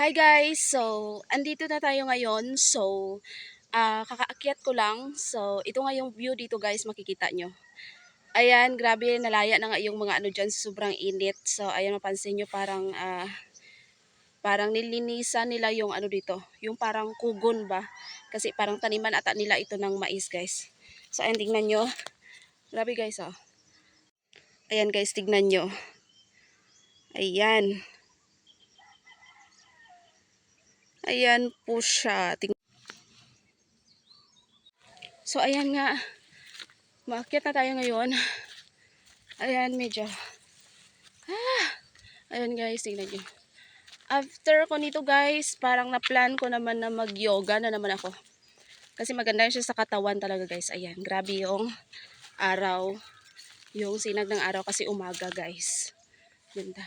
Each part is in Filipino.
Hi guys! So, andito na tayo ngayon. So, kakaakyat ko lang. So, ito nga yung view dito guys, makikita nyo. Ayan, grabe, nalaya na nga yung mga ano dyan, sobrang init. So, ayan, mapansin nyo parang nilinisan nila yung ano dito, yung parang kugon ba? Kasi parang taniman ata nila ito ng mais guys. So, ayan, tignan nyo. Grabe guys, oh. Ayan guys, tignan nyo. Ayan. Ayan po siya. So, ayan nga. Maakyat na tayo ngayon. Ayan, medyo. Ayan guys, tingnan nyo. After ko nito guys, parang na-plan ko naman na mag-yoga na naman ako. Kasi maganda siya sa katawan talaga guys. Ayan, grabe yung araw. Yung sinag ng araw kasi umaga guys. Ganda.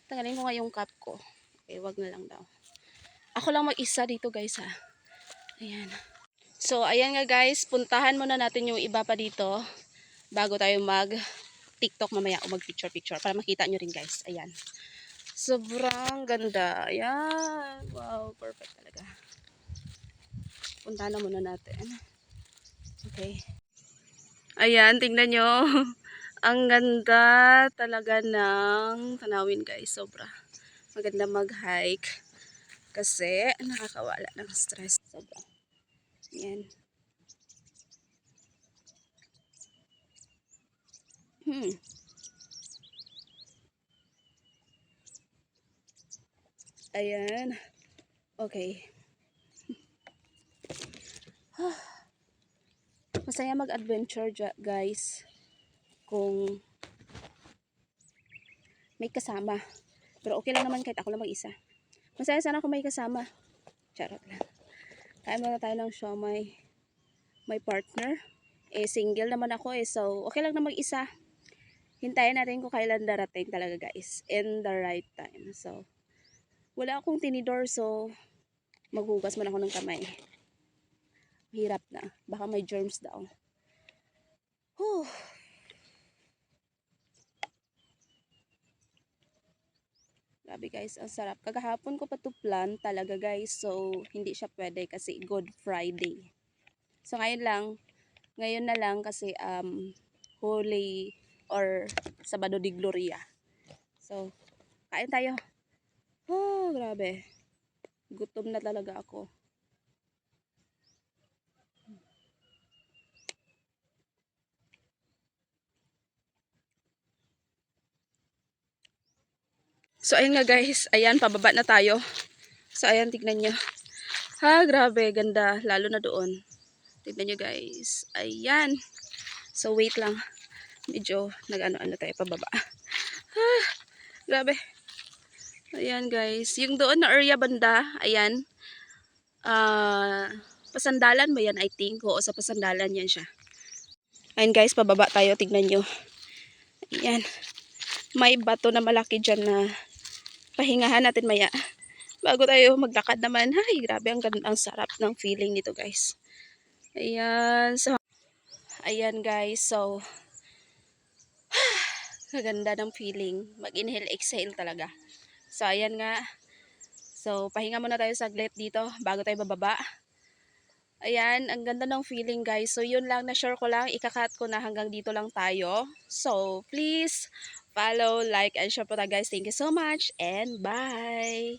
Tanggalin ko nga yung cap ko. Okay, wag na lang daw. Ako lang mag-isa dito guys ha. Ayan. So, ayan nga guys, puntahan muna natin yung iba pa dito bago tayo mag-TikTok mamaya o mag-picture-picture para makita nyo rin guys. Ayan. Sobrang ganda. Ayan. Wow, perfect talaga. Puntahan na muna natin. Okay. Ayan, tingnan nyo. Ang ganda talaga ng tanawin guys. Sobra. Maganda mag-hike. Kasi nakakawala ng stress. Sobra. Ayan. Ayan. Okay. Masaya mag-adventure guys kung may kasama. Pero okay lang naman kahit ako lang mag-isa. Masaya sana kung may kasama. Charot lang. Kain muna tayo ng siomai. May partner. Single naman ako so okay lang na mag-isa. Hintayin natin kung kailan darating talaga guys. In the right time. So, wala akong tinidor so maghugas man ako ng kamay. Hirap na. Baka may germs daw. Whew. Grabe guys, ang sarap. Kagahapon ko pa to plan talaga guys. So, hindi siya pwede kasi Good Friday. So, ngayon na lang kasi Holy or Sabado de Gloria. So, kain tayo. Oh, grabe. Gutom na talaga ako. So, ayun nga guys. Ayan, pababa na tayo. So, ayan, tignan nyo. Ha, grabe. Ganda. Lalo na doon. Tignan nyo guys. Ayan. So, wait lang. Medyo nag-ano-ano tayo pababa. Ha, grabe. Ayan guys. Yung doon na area banda. Ayan. Pasandalan ba yan I think? Oo, sa Pasandalan yan siya. Ayan guys, pababa tayo. Tignan nyo. Ayan. May bato na malaki dyan na pahingahan natin maya. Bago tayo maglakad naman. Ay, grabe. Ang sarap ng feeling nito guys. Ayan. So, ayan guys. So, kaganda ng feeling. Mag-inhale, exhale talaga. So, ayan nga. So, pahinga muna tayo saglit dito bago tayo bababa. Ayan, ang ganda ng feeling guys. So, yun lang, na-share ko lang. Ikakat ko na hanggang dito lang tayo. So, please follow, like, and share po tayo guys. Thank you so much and bye!